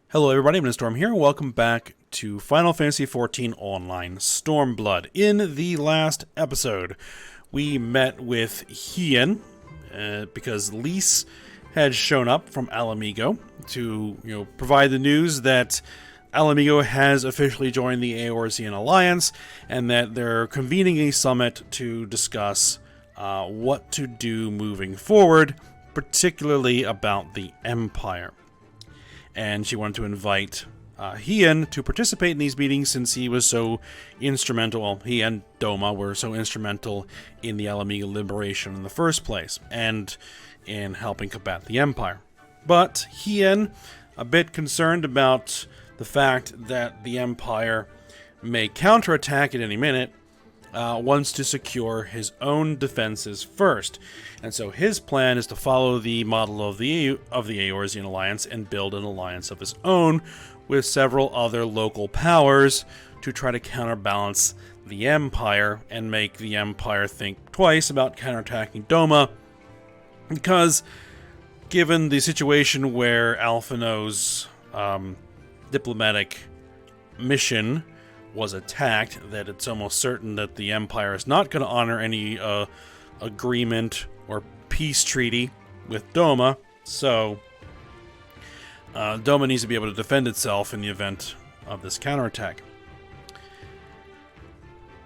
Hello everybody, I'm Storm here. Welcome back to Final Fantasy XIV Online Stormblood. In the last episode, we met with Hien, because Lise had shown up from Alamigo to, provide the news that Alamigo has officially joined the Eorzean Alliance, and that they're convening a summit to discuss what to do moving forward, particularly about the Empire. And she wanted to invite Hien to participate in these meetings since he was so instrumental. Well, he and Doma were so instrumental in the Alamiga liberation in the first place, and in helping combat the Empire. But Hien, a bit concerned about the fact that the Empire may counterattack at any minute, wants to secure his own defenses first. And so his plan is to follow the model of the Eorzean Alliance and build an alliance of his own with several other local powers to try to counterbalance the Empire and make the Empire think twice about counterattacking Doma. Because given the situation where Alphino's diplomatic mission was attacked, that it's almost certain that the Empire is not going to honor any agreement or peace treaty with Doma, so Doma needs to be able to defend itself in the event of this counterattack.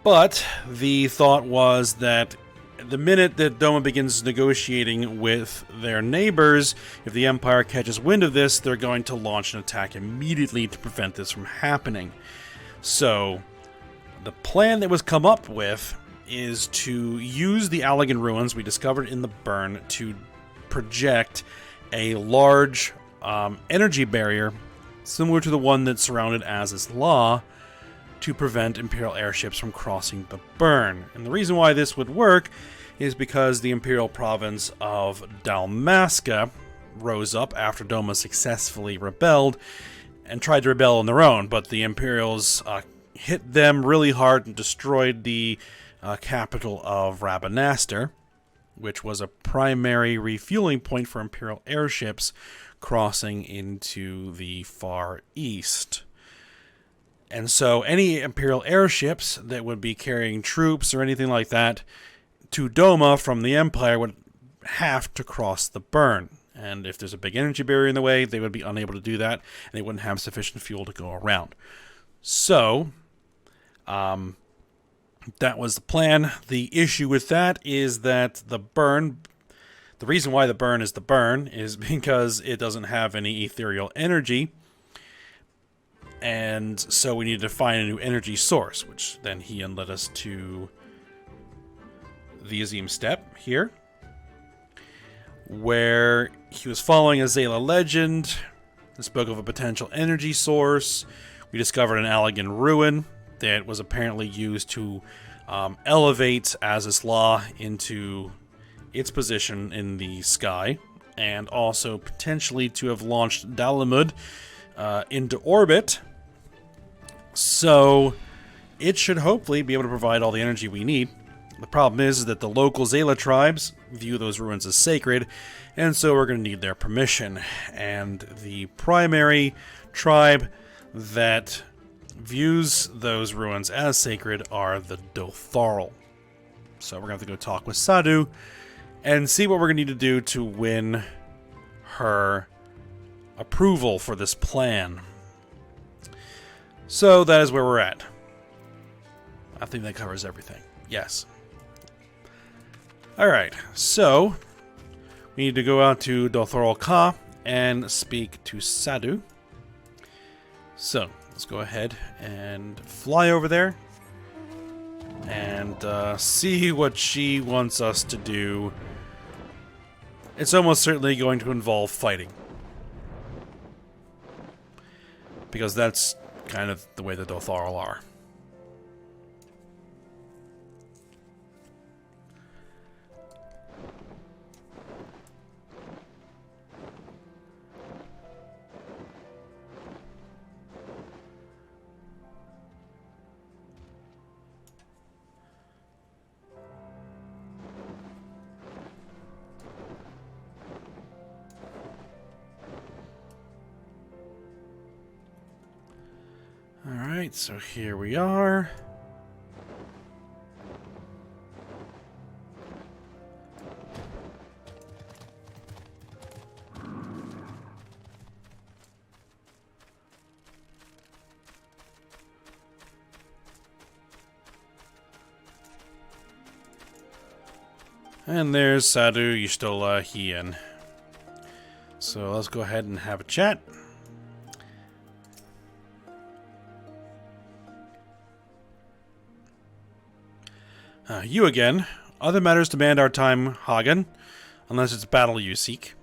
But the thought was that the minute that Doma begins negotiating with their neighbors, if the Empire catches wind of this, they're going to launch an attack immediately to prevent this from happening. So, the plan that was come up with is to use the Allagan ruins we discovered in the burn to project a large energy barrier similar to the one that surrounded Az's Law to prevent Imperial airships from crossing the burn. And the reason why this would work is because the Imperial province of Dalmasca rose up after Doma successfully rebelled and tried to rebel on their own, but the Imperials hit them really hard and destroyed the capital of Rabanastre, which was a primary refueling point for Imperial airships crossing into the Far East. And so any Imperial airships that would be carrying troops or anything like that to Doma from the Empire would have to cross the burn. And if there's a big energy barrier in the way, they would be unable to do that, and they wouldn't have sufficient fuel to go around. So, that was the plan. The issue with that is that the reason why the burn is because it doesn't have any ethereal energy. And so we needed to find a new energy source, which then Hien led us to the Azim Steppe here, where he was following a Zayla legend that spoke of a potential energy source. We discovered an Allagan ruin that was apparently used to elevate Az's Law into its position in the sky, and also potentially to have launched Dalamud into orbit. So it should hopefully be able to provide all the energy we need. The problem is that the local Zayla tribes view those ruins as sacred, and so we're going to need their permission. And the primary tribe that views those ruins as sacred are the Dotharl. So we're going to have to go talk with Sadu and see what we're going to need to do to win her approval for this plan. So that is where we're at. I think that covers everything. Yes. Alright, so we need to go out to Dotharl Ka and speak to Sadu. So let's go ahead and fly over there and see what she wants us to do. It's almost certainly going to involve fighting, because that's kind of the way the Dotharl are. Alright, so here we are. And there's Sadu, Y'shtola, Hien. So let's go ahead and have a chat. You again. Other matters demand our time, Hagen, unless it's battle you seek.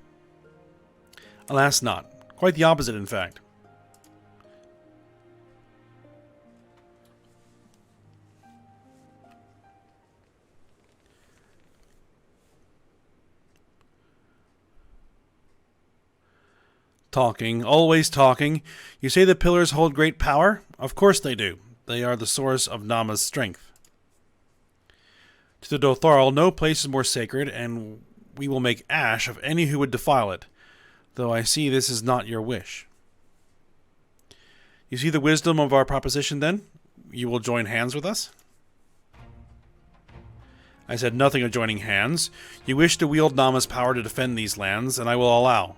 Alas not. Quite the opposite, in fact. Talking, always talking. You say the pillars hold great power? Of course they do. They are the source of Nama's strength. To the Dotharl, no place is more sacred, and we will make ash of any who would defile it, though I see this is not your wish. You see the wisdom of our proposition, then? You will join hands with us? I said nothing of joining hands. You wish to wield Nama's power to defend these lands, and I will allow.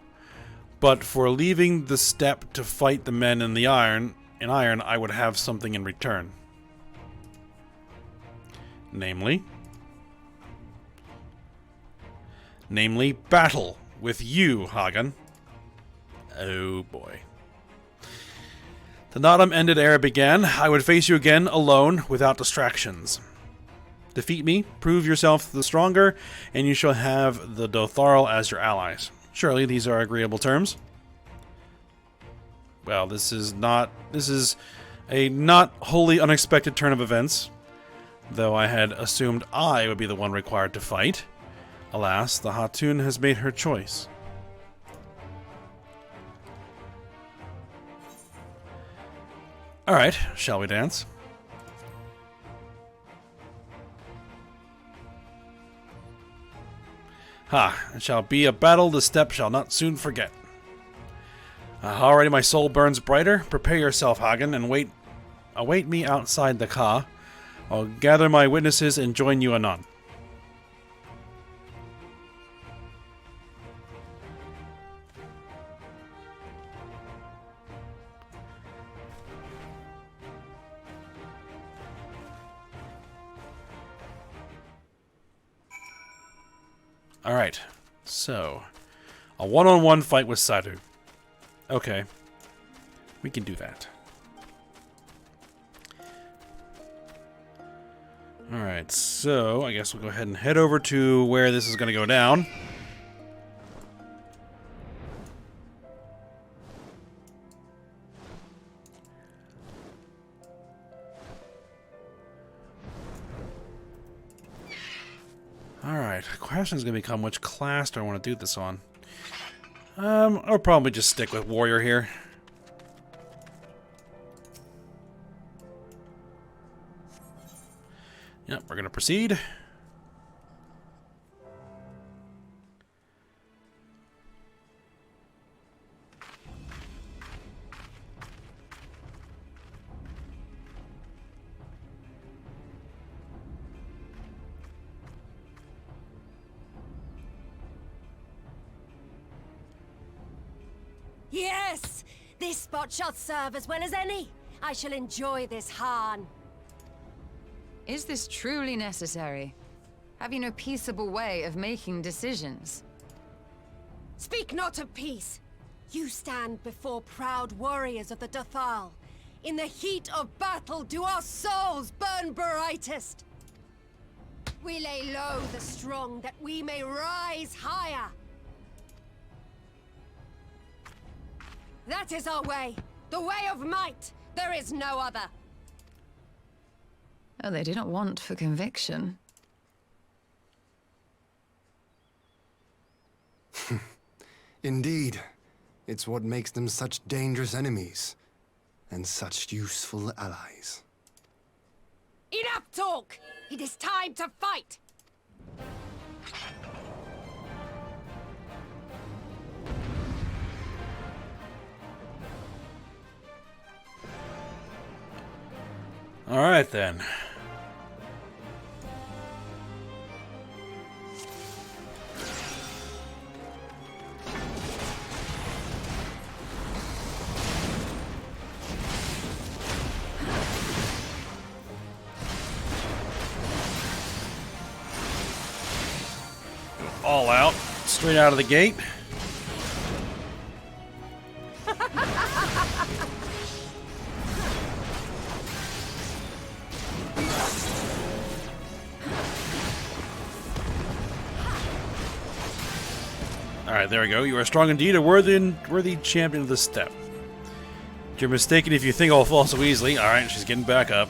But for leaving the steppe to fight the men in iron, I would have something in return. Namely, battle with you, Hagen. Oh boy. The Naadam ended ere it began. I would face you again, alone, without distractions. Defeat me, prove yourself the stronger, and you shall have the Dotharl as your allies. Surely these are agreeable terms. Well, this is a not wholly unexpected turn of events, though I had assumed I would be the one required to fight. Alas, the Hatun has made her choice. Alright, shall we dance? Ha, it shall be a battle the steppe shall not soon forget. Already my soul burns brighter. Prepare yourself, Hagen, and await me outside the Ka. I'll gather my witnesses and join you anon. Alright, so a one-on-one fight with Sadu. Okay, we can do that. Alright, so I guess we'll go ahead and head over to where this is going to go down. Alright, the question is going to become which class do I want to do this on? I'll probably just stick with Warrior here. Yep, we're going to proceed. Yes! This spot shall serve as well as any. I shall enjoy this Harn. Is this truly necessary? Have you no peaceable way of making decisions? Speak not of peace. You stand before proud warriors of the Dotharl. In the heat of battle do our souls burn brightest. We lay low the strong that we may rise higher. That is our way. The way of might. There is no other. Oh, they do not want for conviction. Indeed. It's what makes them such dangerous enemies. And such useful allies. Enough talk! It is time to fight! Alright then. All out, straight out of the gate. Alright, there we go. You are strong indeed, a worthy champion of the steppe. You're mistaken if you think I'll fall so easily. Alright, she's getting back up.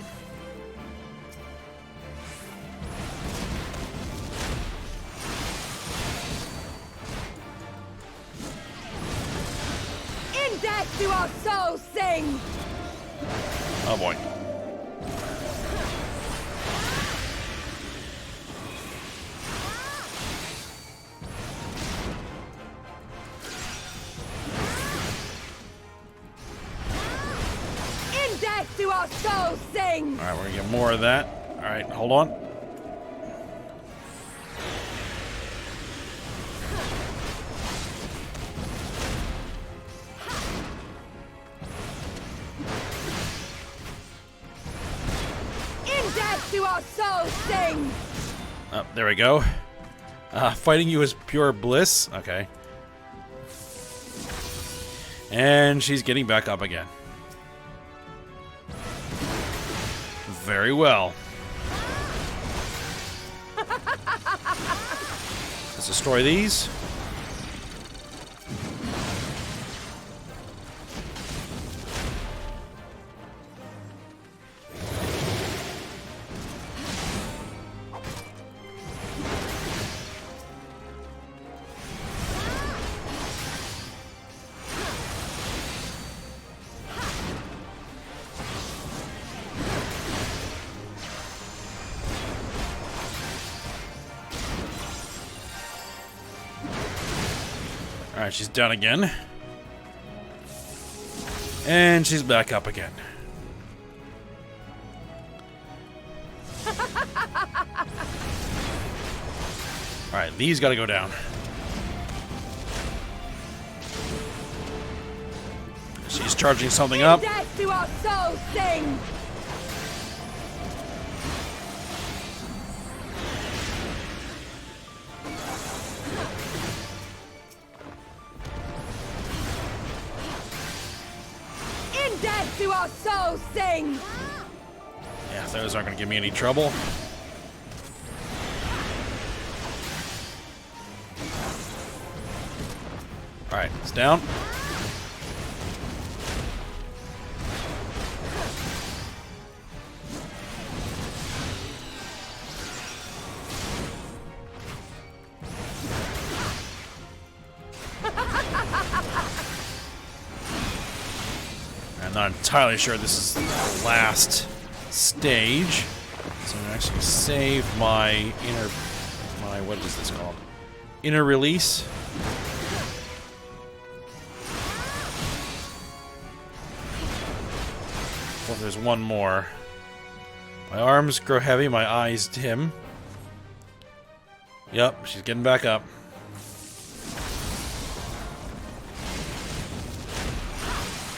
In death do our souls sing! Oh boy. In death do our souls sing! Alright, we're gonna get more of that. Alright, hold on. In death do our souls sing! Oh, there we go. Fighting you is pure bliss. Okay. And she's getting back up again. Very well. Let's destroy these. Alright, she's down again. And she's back up again. Alright, these gotta go down. She's charging something up. In death do our souls sing! In death do our souls sing! Yeah, those aren't gonna give me any trouble. Alright, it's down. I'm not entirely sure this is the last stage. So I'm gonna actually save my what is this called? Inner release. Well, there's one more. My arms grow heavy, my eyes dim. Yep, she's getting back up.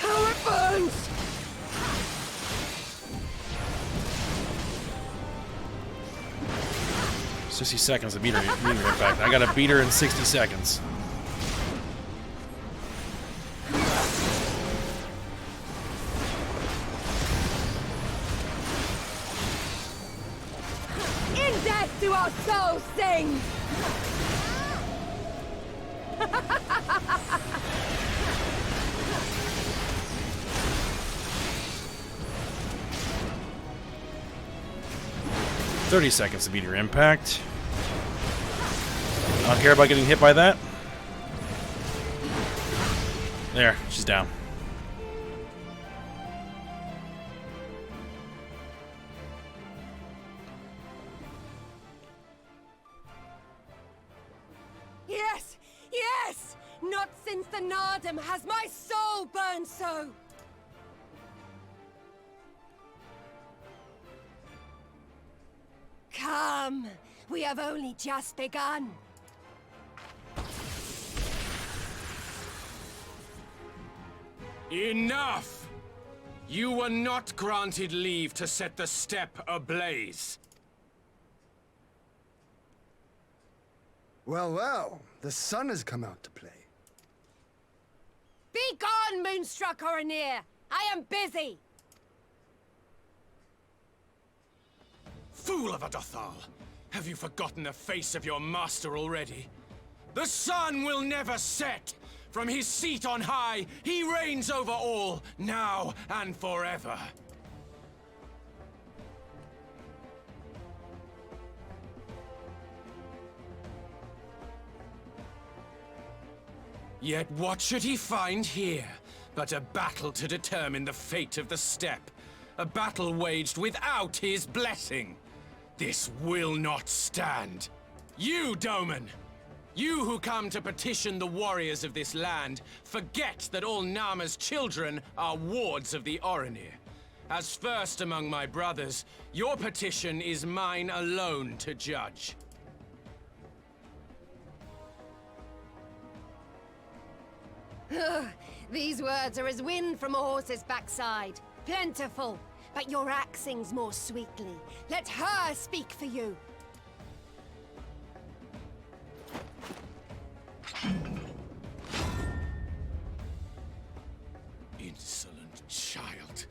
How it burns! 60 seconds to beat her impact. I gotta beat her in 60 seconds. In death do our souls sing! 30 seconds to beat her impact. I don't care about getting hit by that. There, she's down. Yes! Yes! Not since the Nardum has my soul burned so! Come, we have only just begun. Enough! You were not granted leave to set the steppe ablaze. Well, well, the sun has come out to play. Be gone, Moonstruck Oranir! I am busy! Fool of a Dothal! Have you forgotten the face of your master already? The sun will never set! From his seat on high, he reigns over all, now and forever. Yet what should he find here but a battle to determine the fate of the steppe? A battle waged without his blessing. This will not stand. You, Doman! You who come to petition the warriors of this land, forget that all Nama's children are wards of the Oranir. As first among my brothers, your petition is mine alone to judge. These words are as wind from a horse's backside. Plentiful, but your axe sings more sweetly. Let her speak for you. Insolent child.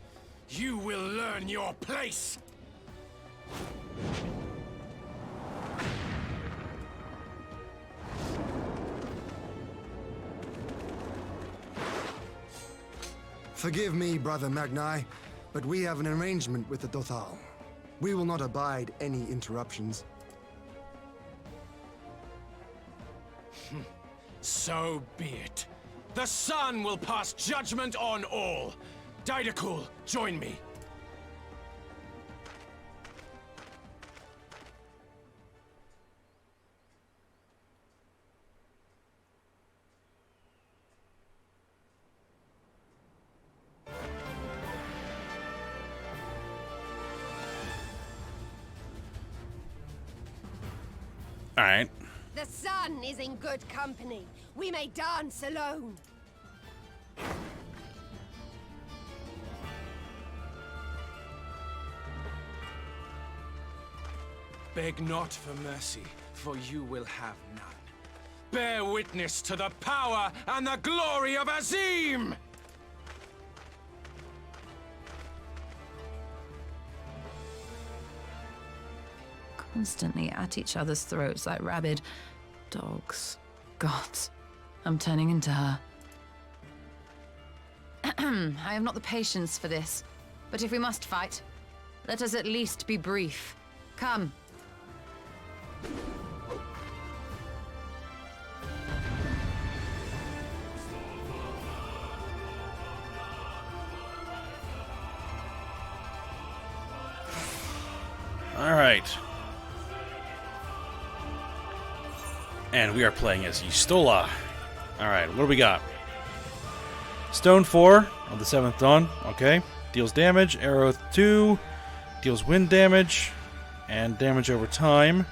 You will learn your place! Forgive me, Brother Magni, but we have an arrangement with the Dothal. We will not abide any interruptions. So be it. The sun will pass judgment on all. Didakul, join me. All right. The sun is in good company. We may dance alone. Beg not for mercy, for you will have none. Bear witness to the power and the glory of Azim! Constantly at each other's throats like rabid dogs. God, I'm turning into her. I have not the patience for this, but if we must fight, let us at least be brief. Come. All right. And we are playing as Y'shtola. Alright, what do we got? Stone 4 of the 7th Dawn. Okay. Deals damage. Arrow 2. Deals wind damage. And damage over time.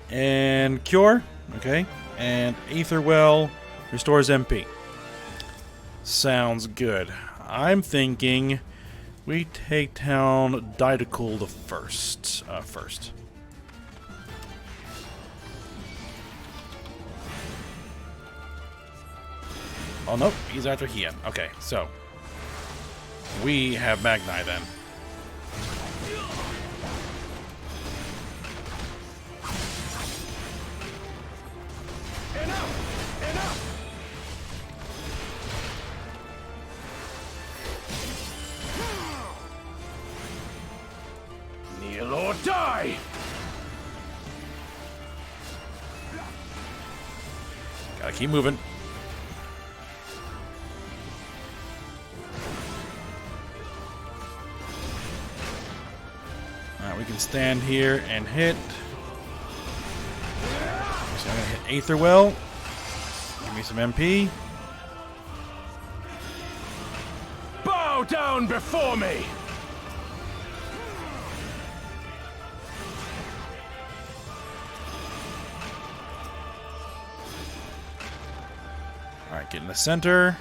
And Cure. Okay. And Aether Well restores MP. Sounds good. I'm thinking we take down Didakul the first. Oh, nope. He's after Hien. Okay, so we have Magni then. Enough! Enough! Kneel or die! Gotta keep moving. Alright, we can stand here and hit. So I'm gonna hit Aether Well. Give me some MP. Bow down before me! in the center.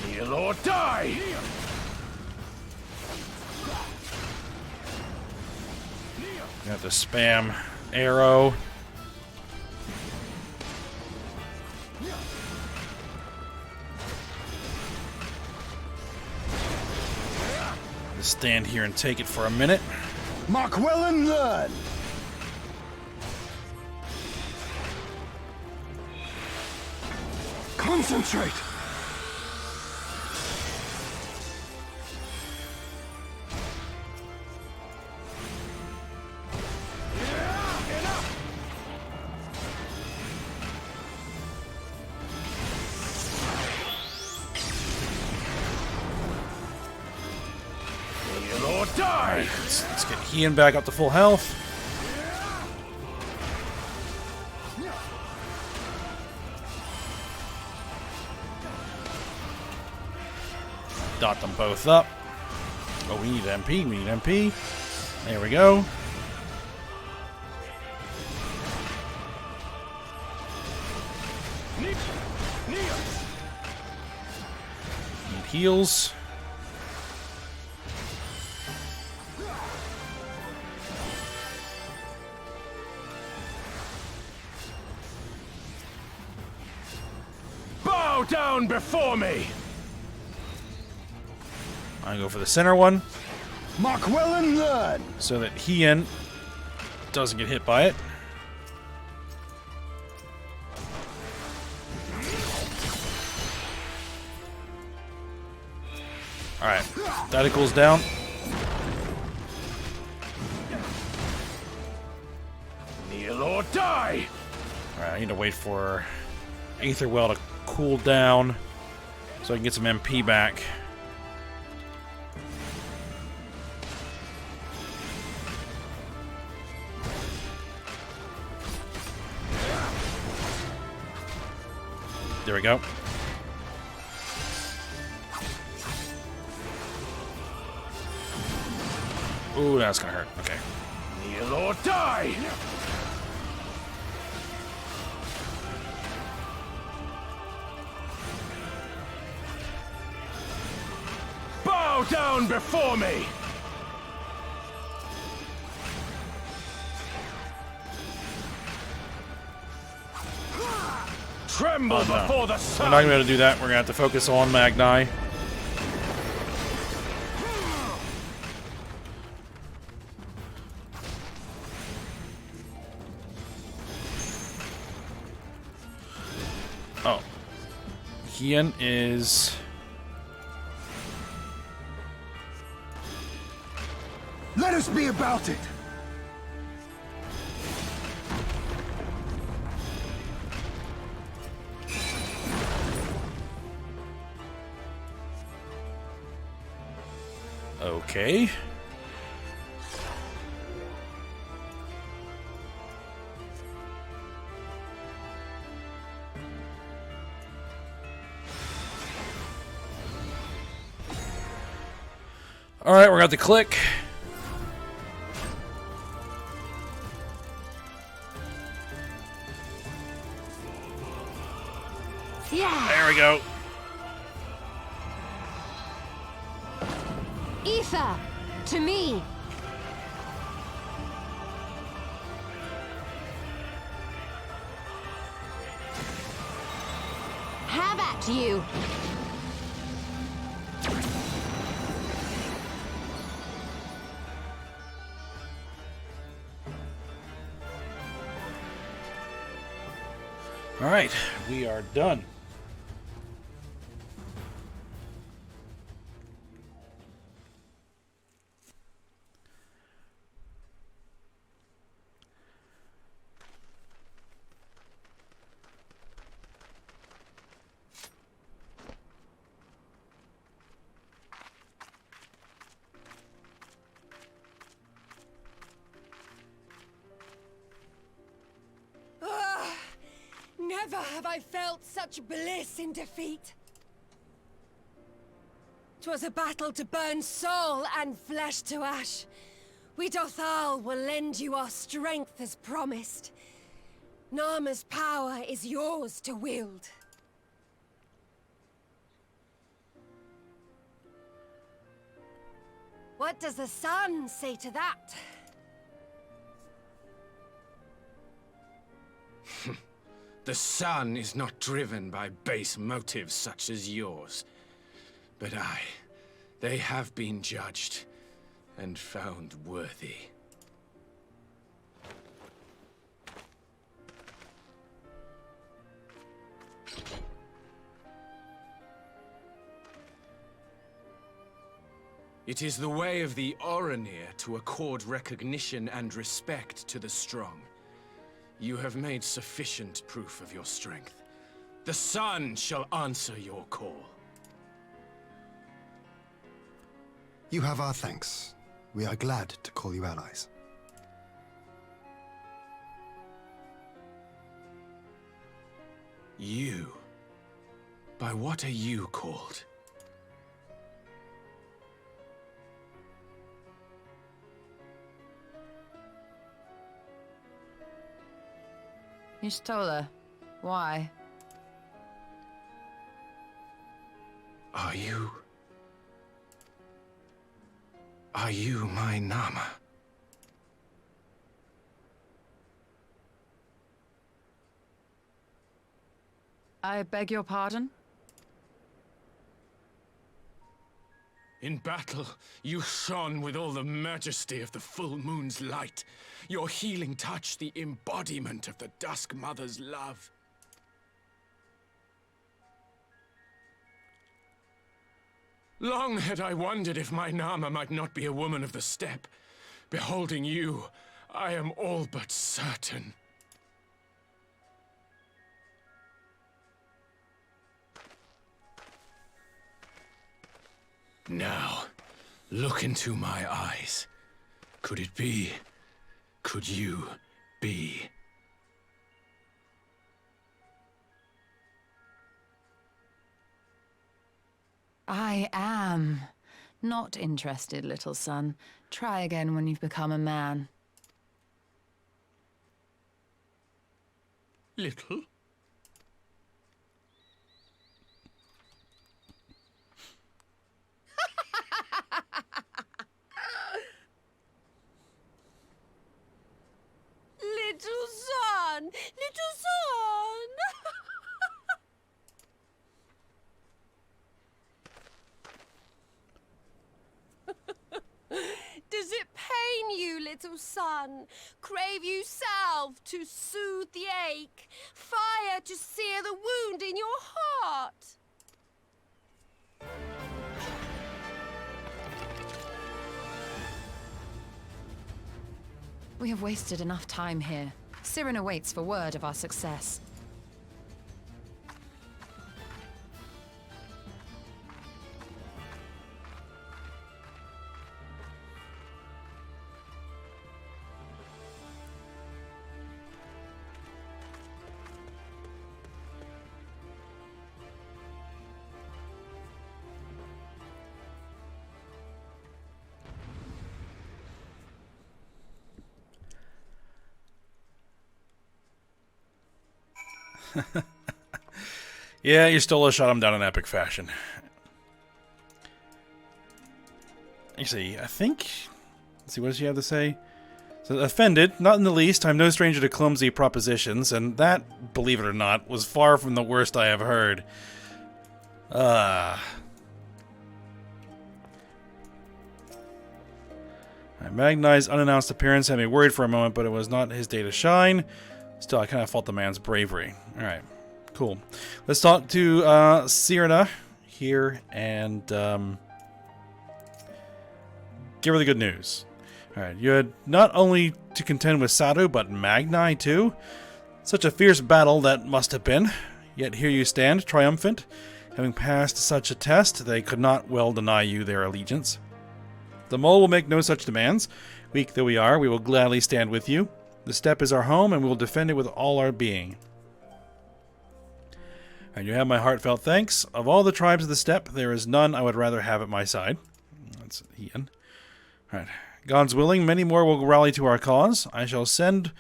Kneel or die! You have to spam arrow. Just stand here and take it for a minute. Mark well and learn! Concentrate! Kneel or die! Let's get Ian back up to full health. Dot them both up. Oh, we need MP. We need MP. There we go. Need heals. Bow down before me! I go for the center one Mark well and learn! so that Hien doesn't get hit by it. Alright, that equals down. Kneel or die! Alright, I need to wait for Aetherwell to cool down so I can get some MP back. There we go. Ooh, that's gonna hurt. Okay. Kneel or die! Bow down before me! Tremble before the sun! We're not gonna be able to do that. We're gonna have to focus on Magni. Oh. Hien is... Let us be about it! Okay. Alright, we're at the click. Yeah! There we go. Ether! To me! Have at you! Alright, we are done. Never have I felt such bliss in defeat. 'Twas a battle to burn soul and flesh to ash, We Dothal will lend you our strength as promised. Narma's power is yours to wield. What does the sun say to that? The sun is not driven by base motives such as yours. But they have been judged and found worthy. It is the way of the Oranir to accord recognition and respect to the strong. You have made sufficient proof of your strength. The sun shall answer your call. You have our thanks. We are glad to call you allies. You? By what are you called? You stole her. Why? Are you my Nama? I beg your pardon? In battle, you shone with all the majesty of the full moon's light. Your healing touch, the embodiment of the Dusk Mother's love. Long had I wondered if my Nama might not be a woman of the steppe. Beholding you, I am all but certain. Now, look into my eyes. Could it be? Could you be? I am. Not interested, little son. Try again when you've become a man. Little? Little son! Little son! Does it pain you, little son? Crave you salve to soothe the ache? Fire to sear the wound in your heart? We have wasted enough time here. Siren awaits for word of our success. Yeah, you stole a shot him down in epic fashion. Actually, I think... Let's see, what does she have to say? So, offended, not in the least. I'm no stranger to clumsy propositions, and that, believe it or not, was far from the worst I have heard. Magnai's unannounced appearance had me worried for a moment, but it was not his day to shine. Still, I kind of fault the man's bravery. Alright, cool. Let's talk to Cyrna here and give her the good news. Alright, you had not only to contend with Sadu, but Magnai too. Such a fierce battle that must have been. Yet here you stand, triumphant. Having passed such a test, they could not well deny you their allegiance. The mole will make no such demands. Weak though we are, we will gladly stand with you. The steppe is our home, and we will defend it with all our being. And you have my heartfelt thanks. Of all the tribes of the steppe, there is none I would rather have at my side. That's Ian. Alright. God's willing, many more will rally to our cause. I shall send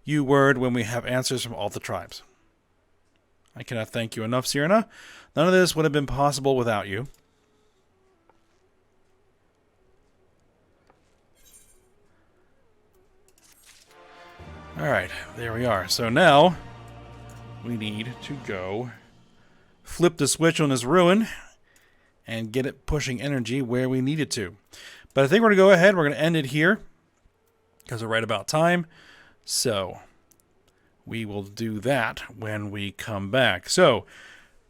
you word when we have answers from all the tribes. I cannot thank you enough, Cyrna. None of this would have been possible without you. Alright, there we are. So now, we need to go flip the switch on this ruin and get it pushing energy where we need it to. But I think we're going to go ahead. We're going to end it here because we're right about time. So we will do that when we come back. So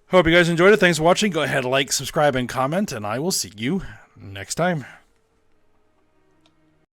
hope you guys enjoyed it. Thanks for watching. Go ahead, like, subscribe, and comment, and I will see you next time.